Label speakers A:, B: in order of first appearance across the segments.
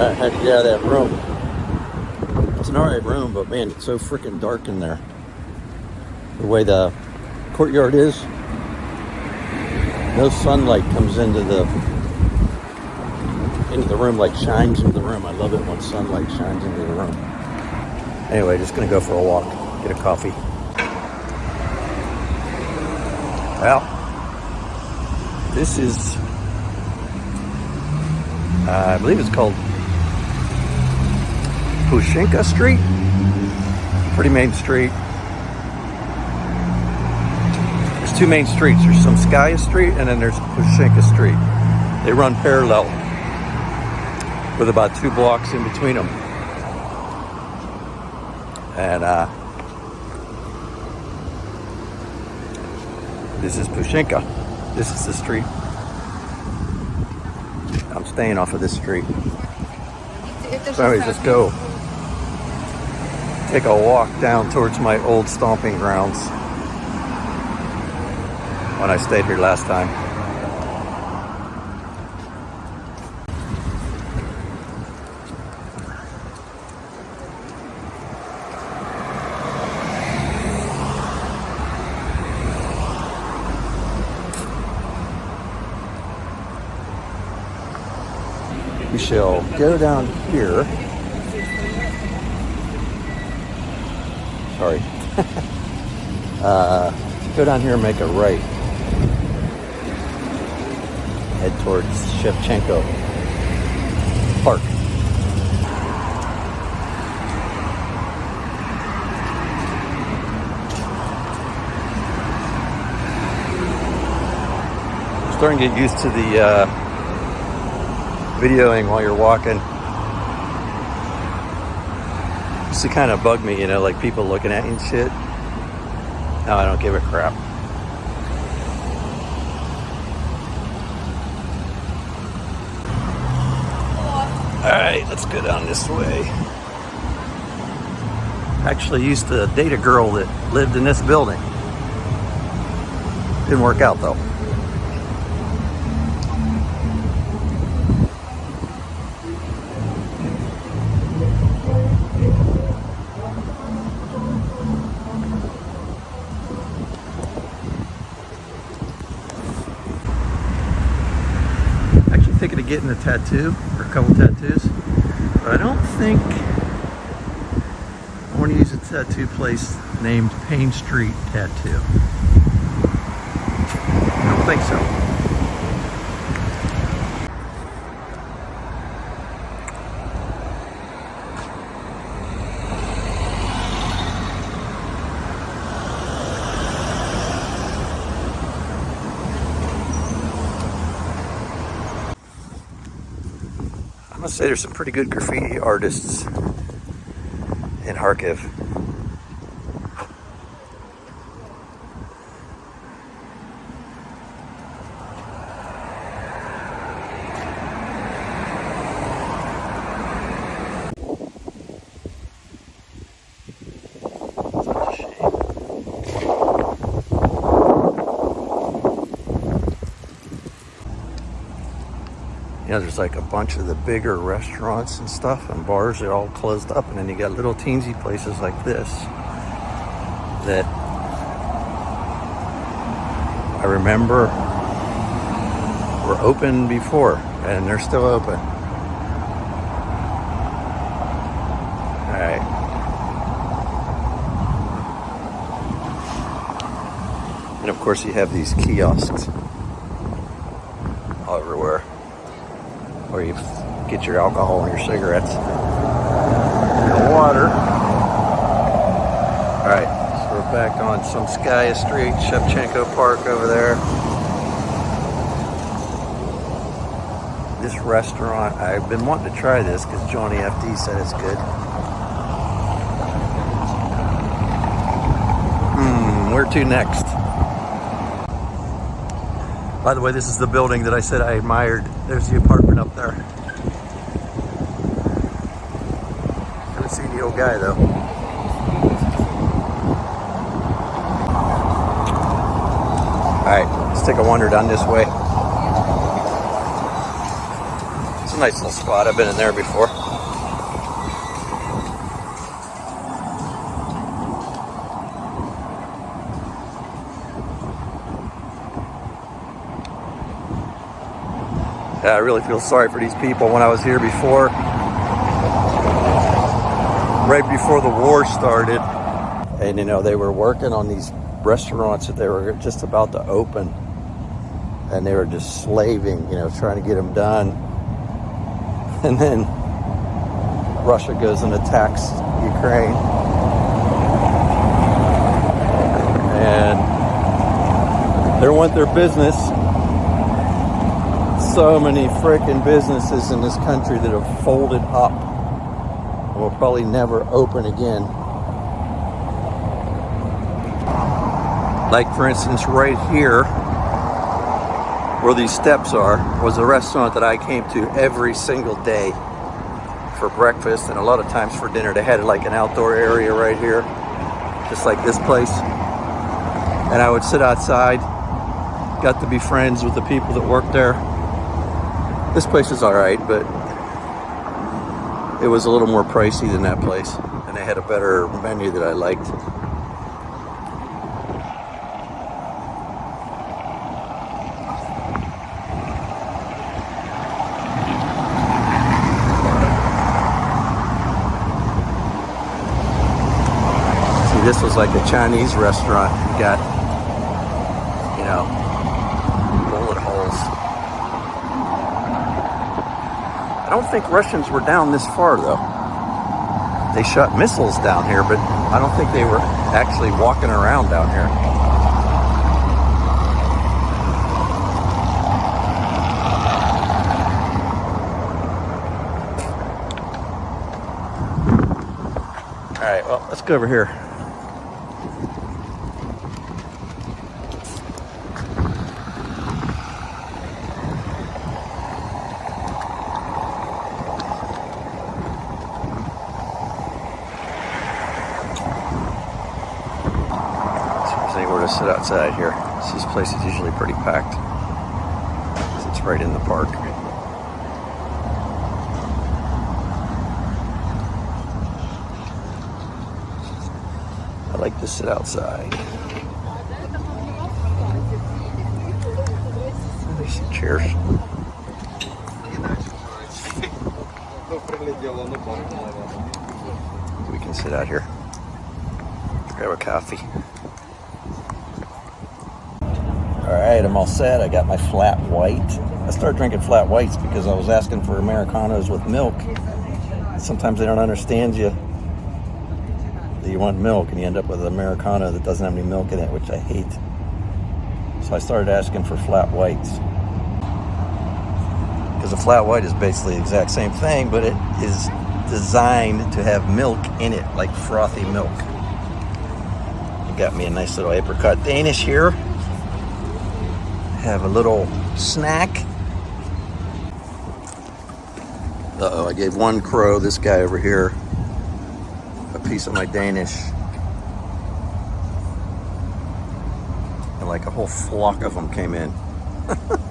A: I had to get out of that room. It's an alright room, but man, it's so freaking dark in there. The way the courtyard is, no sunlight comes into the room, like shines into the room. I love it when sunlight shines into the room. Anyway, just gonna go for a walk, get a coffee. Well, this is, I believe it's called Pushinka Street. Pretty main street. There's two main streets. There's Samskaya Street and then there's Pushinka Street. They run parallel with about 2 blocks in between them. And this is Pushinka. This is the street. I'm staying off of this street. So anyways, let's go take a walk down towards my old stomping grounds when I stayed here last time. We shall go down here. Sorry. Go down here and make a right. Head towards Shevchenko Park. I'm starting to get used to the videoing while you're walking. Used to kind of bug me, you know, like people looking at you and shit. Now I don't give a crap. Alright, let's go down this way. Actually used to date a girl that lived in this building. Didn't work out though. Thinking of getting a tattoo or a couple tattoos, but I don't think I want to use a tattoo place named Payne Street Tattoo. I don't think so. I must say there's some pretty good graffiti artists in Kharkiv. You know, there's like a bunch of the bigger restaurants and stuff and bars, they're all closed up, and then you got little teensy places like this that I remember were open before, and they're still open. Alright. And of course you have these kiosks all everywhere, where you get your alcohol and your cigarettes, and water. All right, so we're back on Samskaya Street, Shevchenko Park over there. This restaurant, I've been wanting to try this because Johnny FD said it's good. Where to next? By the way, this is the building that I said I admired. There's the apartment up there. Haven't seen the old guy though. Alright, let's take a wander down this way. See a nice little spot. I've been in there before. Yeah, I really feel sorry for these people. When I was here before, right before the war started, and you know, they were working on these restaurants that they were just about to open, and they were just slaving, you know, trying to get them done. And then Russia goes and attacks Ukraine, and there went their business. So many frickin' businesses in this country that have folded up and will probably never open again. Like, for instance, right here, where these steps are, was a restaurant that I came to every single day for breakfast and a lot of times for dinner. They had like an outdoor area right here, just like this place. And I would sit outside, got to be friends with the people that worked there. This place is all right, but it was a little more pricey than that place, and they had a better menu that I liked. See, this was like a Chinese restaurant. You got, you know, bullet holes. I don't think Russians were down this far, though. They shot missiles down here, but I don't think they were actually walking around down here. All right, well, let's go over here. Anywhere to sit outside here. This place is usually pretty packed. It's right in the park. I like to sit outside. There's some chairs. We can sit out here. Grab a coffee. All right, I'm all set. I got my flat white. I started drinking flat whites because I was asking for Americanos with milk. Sometimes they don't understand you. That you want milk and you end up with an Americano that doesn't have any milk in it, which I hate. So I started asking for flat whites. Because a flat white is basically the exact same thing, but it is designed to have milk in it, like frothy milk. I got me a nice little apricot Danish here. Have a little snack. Uh-oh, I gave one crow, this guy over here, a piece of my Danish. And like a whole flock of them came in.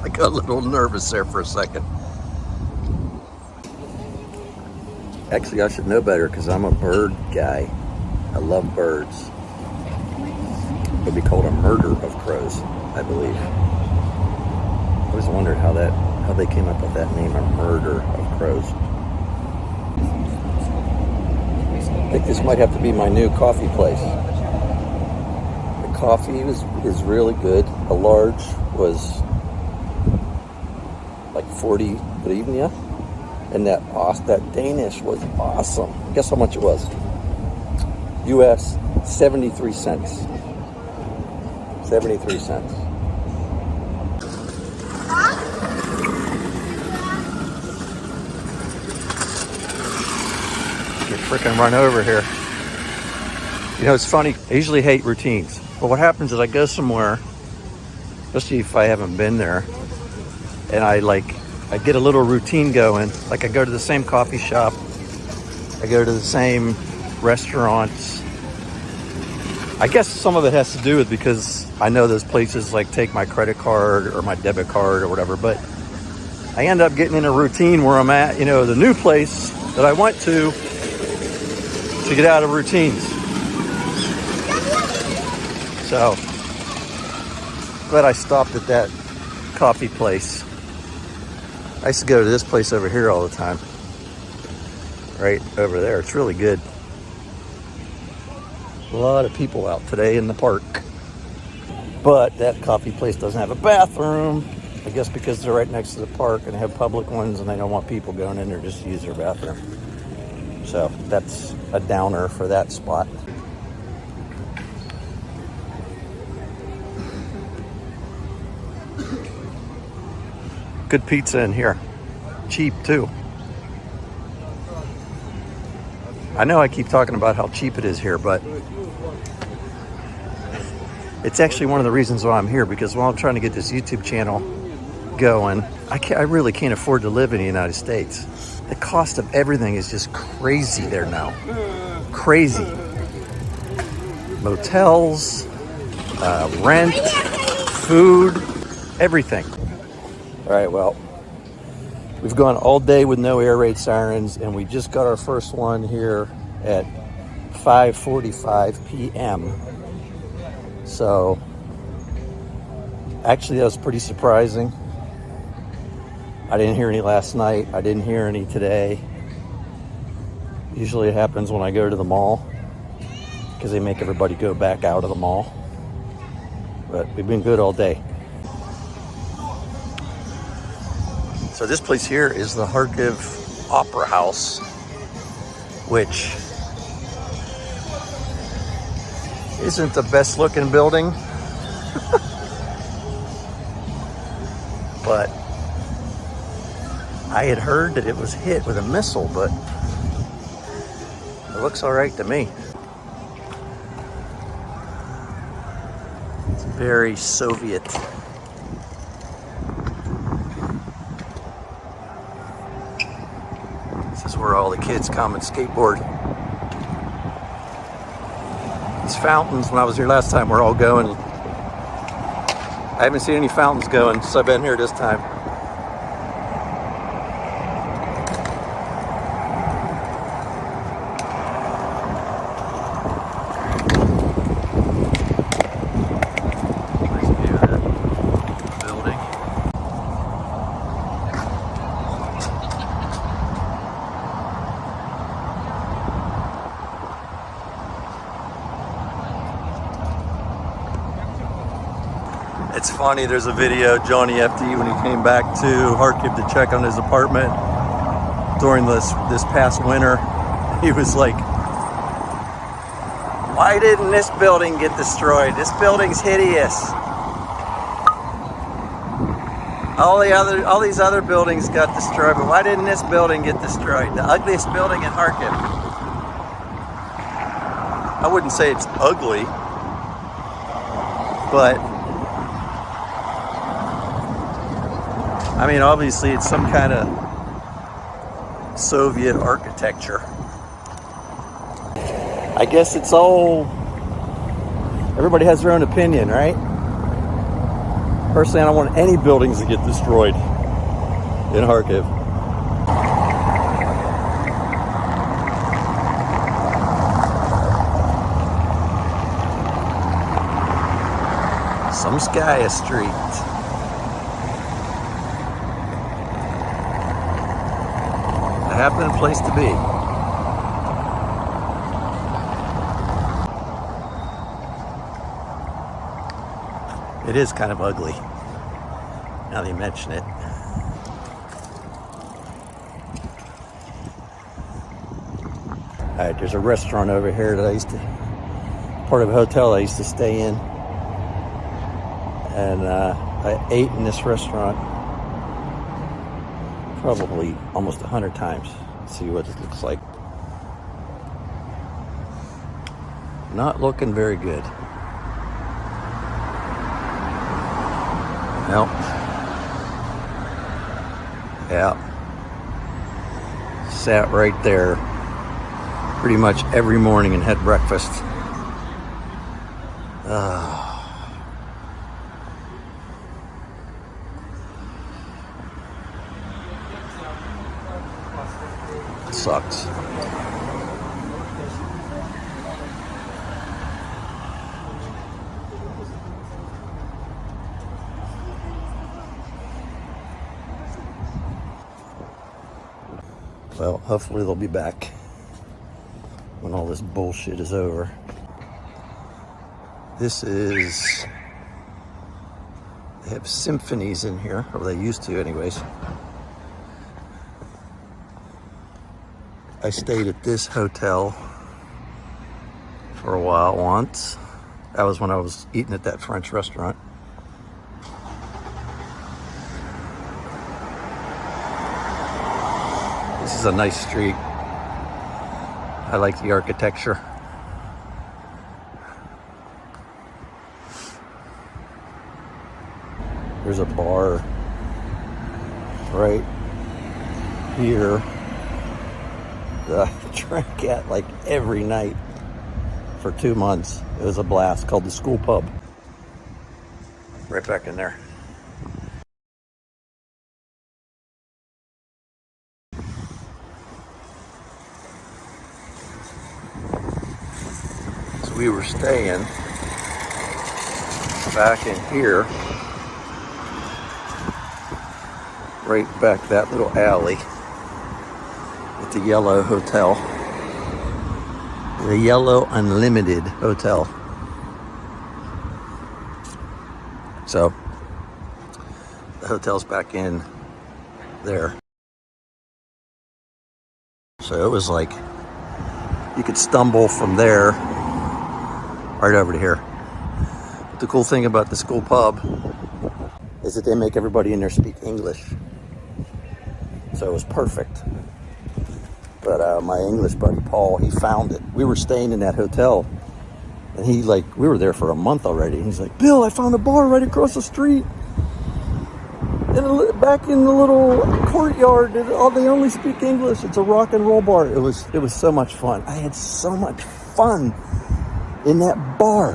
A: I got a little nervous there for a second. Actually, I should know better because I'm a bird guy. I love birds. It would be called a murder of crows, I believe. I always wondered how they came up with that name, a murder of crows. I think this might have to be my new coffee place. The coffee is really good. A large was like 40 hryvnia, and that Danish was awesome. Guess how much it was? US 73 cents. 73 cents. Freaking run over here. You know, it's funny. I usually hate routines, but what happens is I go somewhere, especially if I haven't been there, and I get a little routine going. Like I go to the same coffee shop, I go to the same restaurants. I guess some of it has to do with because I know those places like take my credit card or my debit card or whatever, but I end up getting in a routine where I'm at, you know, the new place that I went to get out of routines. So, glad I stopped at that coffee place. I used to go to this place over here all the time. Right over there. It's really good. A lot of people out today in the park. But that coffee place doesn't have a bathroom. I guess because they're right next to the park and they have public ones and they don't want people going in there just to use their bathroom. So that's a downer for that spot. Good pizza in here. Cheap too. I know I keep talking about how cheap it is here, but it's actually one of the reasons why I'm here, because while I'm trying to get this YouTube channel going, I really can't afford to live in the United States. The cost of everything is just crazy there now. Crazy. Motels, rent, food, everything. All right, well, we've gone all day with no air raid sirens, and we just got our first one here at 5:45 p.m. So, actually, that was pretty surprising. I didn't hear any last night. I didn't hear any today. Usually it happens when I go to the mall, because they make everybody go back out of the mall. But we've been good all day. So this place here is the Kharkiv Opera House, which isn't the best looking building, but I had heard that it was hit with a missile, but it looks all right to me. It's very Soviet. This is where all the kids come and skateboard. These fountains, when I was here last time, were all going. I haven't seen any fountains going since I've been here this time. Nice view of that building. It's funny, there's a video, Johnny FD, when he came back to Kharkiv to check on his apartment during this past winter, he was like, why didn't this building get destroyed? This building's hideous. All these other buildings got destroyed, but why didn't this building get destroyed? The ugliest building in Kharkiv. I wouldn't say it's ugly, but I mean, obviously it's some kind of Soviet architecture. I guess it's all, everybody has their own opinion, right? Personally, I don't want any buildings to get destroyed in Kharkiv. Samskaya Street. A happening place to be. It is kind of ugly, now that you mention it. All right, there's a restaurant over here that I used to, part of a hotel I used to stay in. And I ate in this restaurant probably almost 100 times. Let's see what it looks like. Not looking very good. Nope. Yeah. Sat right there pretty much every morning and had breakfast. sucks. Well, hopefully they'll be back when all this bullshit is over. This is, they have symphonies in here, or they used to anyways. I stayed at this hotel for a while once. That was when I was eating at that French restaurant. This is a nice street. I like the architecture. There's a bar right here that I drank at like every night for 2 months. It was a blast, called the School Pub. Right back in there. So we were staying back in here, right back that little alley at the Yellow Hotel. The Yellow Unlimited Hotel. So the hotel's back in there. So it was like you could stumble from there right over to here. But the cool thing about the School Pub is that they make everybody in there speak English. So it was perfect. But my English buddy Paul, he found it. We were staying in that hotel, and we were there for a month already. And he's like, "Bill, I found a bar right across the street, and back in the little courtyard. They only speak English. It's a rock and roll bar." It was so much fun. I had so much fun in that bar.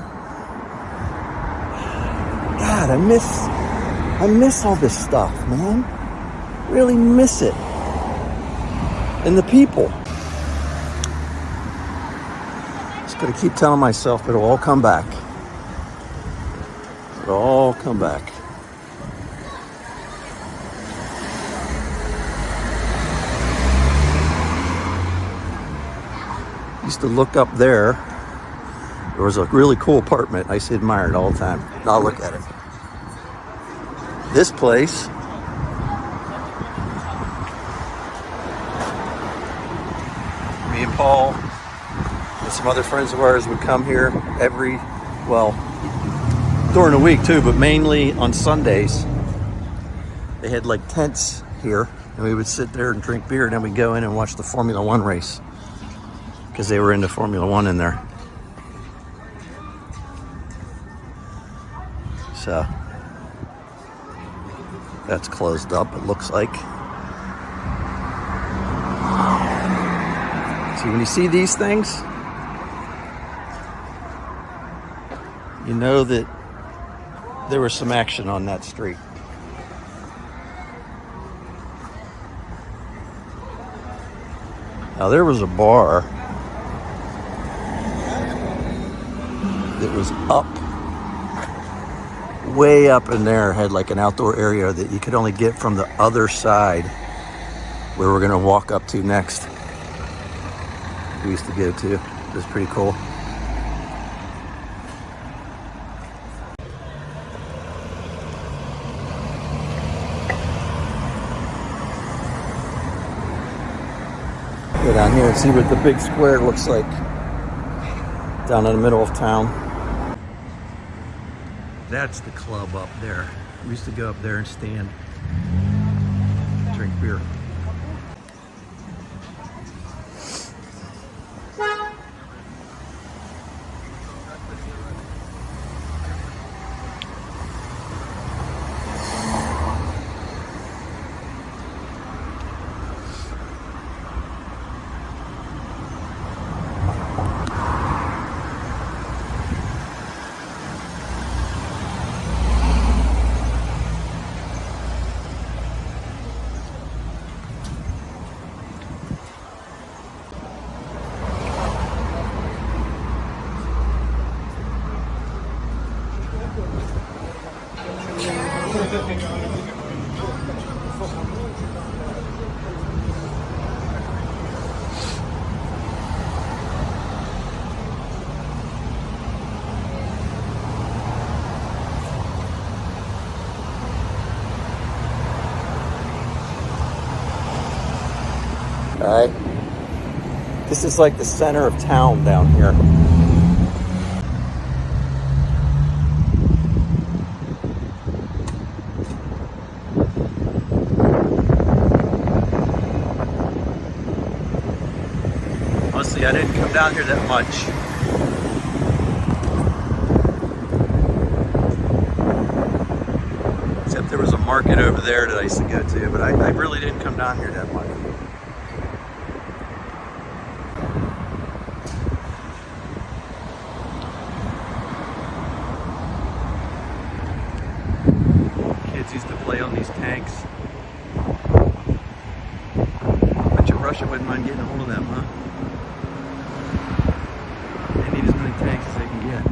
A: God, I miss all this stuff, man. Really miss it. And the people. Just gotta keep telling myself it'll all come back. It'll all come back. Used to look up there. There was a really cool apartment I used to admire it all the time. Now look at it. This place me and Paul and some other friends of ours would come here during the week too, but mainly on Sundays. They had like tents here, and we would sit there and drink beer, and then we'd go in and watch the Formula One race, because they were into Formula One in there. So that's closed up, it looks like. See, when you see these things, you know that there was some action on that street. Now there was a bar that was way up in there, had like an outdoor area that you could only get from the other side, where we're gonna walk up to next. We used to go to. It was pretty cool. Go down here and see what the big square looks like down in the middle of town. That's the club up there. We used to go up there and stand, drink beer. Alright. This is like the center of town down here. Honestly, I didn't come down here that much. Except there was a market over there that I used to go to, but I really didn't come down here that much. Kids used to play on these tanks. Bet you Russia wouldn't mind getting a hold of them, huh? They need as many tanks as they can get.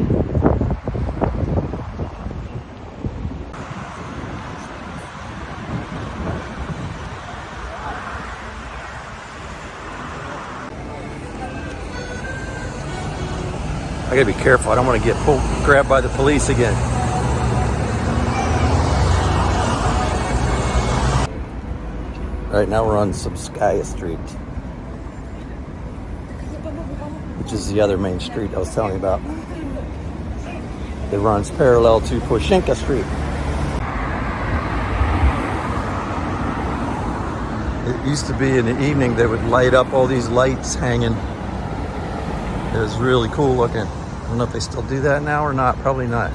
A: I gotta be careful. I don't want to get grabbed by the police again. Right now we're on Subskaya Street, which is the other main street I was telling you about. It runs parallel to Poshenka Street. It used to be in the evening they would light up all these lights hanging. It was really cool looking. I don't know if they still do that now or not. Probably not.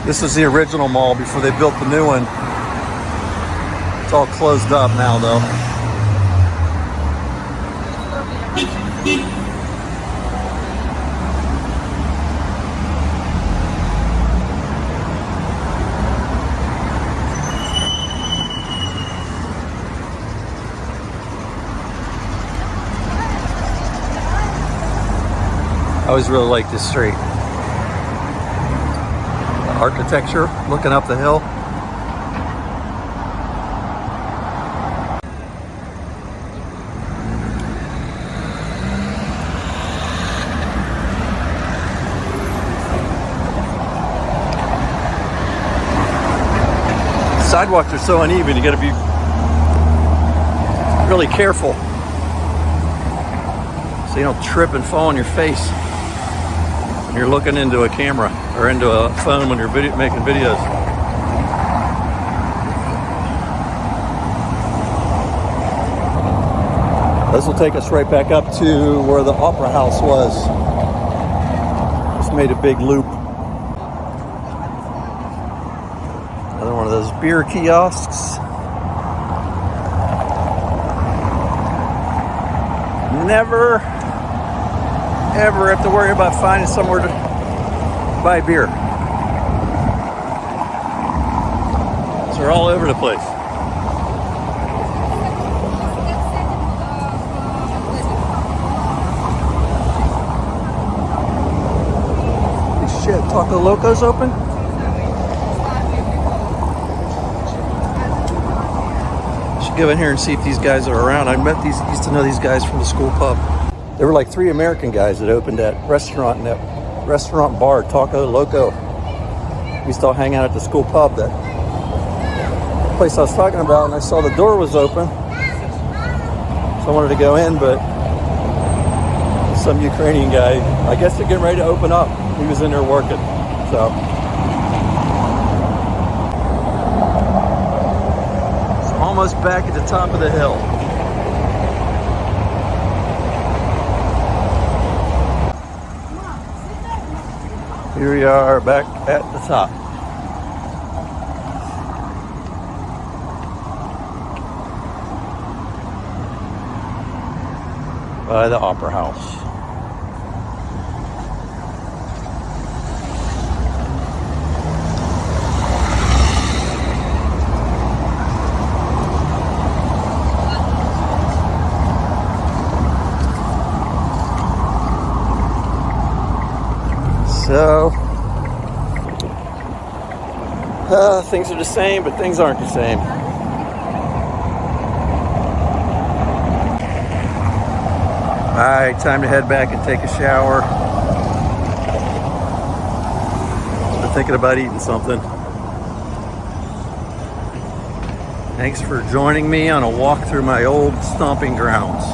A: This is the original mall before they built the new one. It's all closed up now, though. I always really like this street. Architecture, looking up the hill. Sidewalks are so uneven, you gotta be really careful so you don't trip and fall on your face. You're looking into a camera or into a phone when you're making videos. This will take us right back up to where the Opera House was. Just made a big loop. Another one of those beer kiosks. Never ever have to worry about finding somewhere to buy beer. So they're all over the place. Shit, Taco Loco's open? Should go in here and see if these guys are around. I used to know these guys from the school pub. There were like 3 American guys that opened that restaurant and that restaurant bar, Taco Loco. We used to all hang out at the school pub, that place I was talking about, and I saw the door was open. So I wanted to go in, but some Ukrainian guy, I guess they're getting ready to open up. He was in there working, so. It's almost back at the top of the hill. Here we are back at the top. by the Opera House. So, things are the same, but things aren't the same. Alright, time to head back and take a shower. Been thinking about eating something. Thanks for joining me on a walk through my old stomping grounds.